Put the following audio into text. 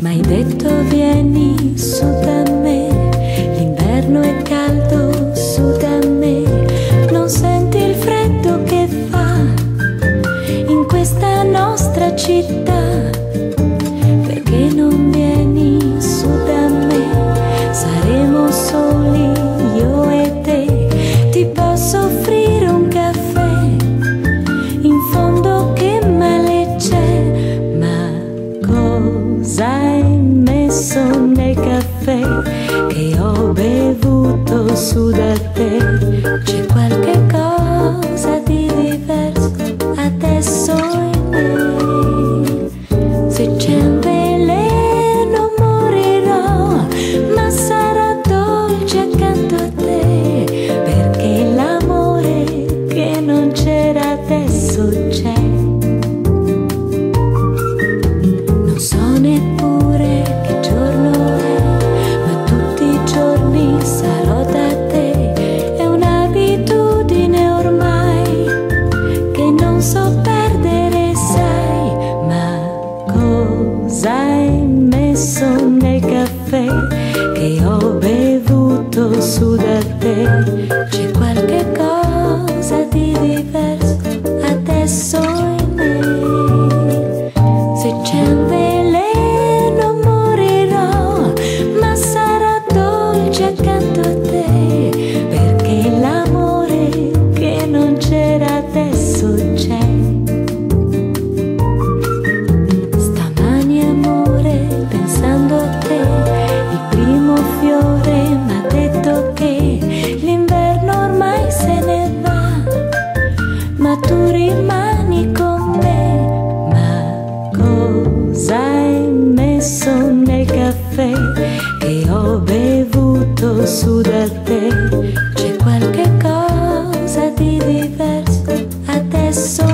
M'hai detto vieni su da me, l'inverno è caldo su da me, non senti il freddo che fa in questa nostra città, perché non vieni su da me, saremo soli io e te, ti posso offrire un caffè, in fondo che male c'è, ma cosa hai messo nel caffè che ho bevuto su da te? C'è qualche cosa di diverso adesso in me. Se c'è un veleno morirò, ma sarà dolce accanto a te, perché l'amore che non c'era adesso c'è. Non so neppure che giorno è, ma tutti i giorni sarò da te. È un'abitudine ormai che non so perdere, sai. Ma cosa hai messo nel caffè che ho bevuto su da te? C'è qualche cosa di diverso adesso in me. Se c'è un veleno morirò, ma sarà dolce accanto a te, perché l'amore che non c'era adesso c'è. Stamani amore, pensando a te, il primo fiore m'ha detto che l'inverno ormai se ne va, ma tu rimani con me. Ma cosa hai messo nel caffè che ho bevuto su da te? C'è qualche cosa di diverso adesso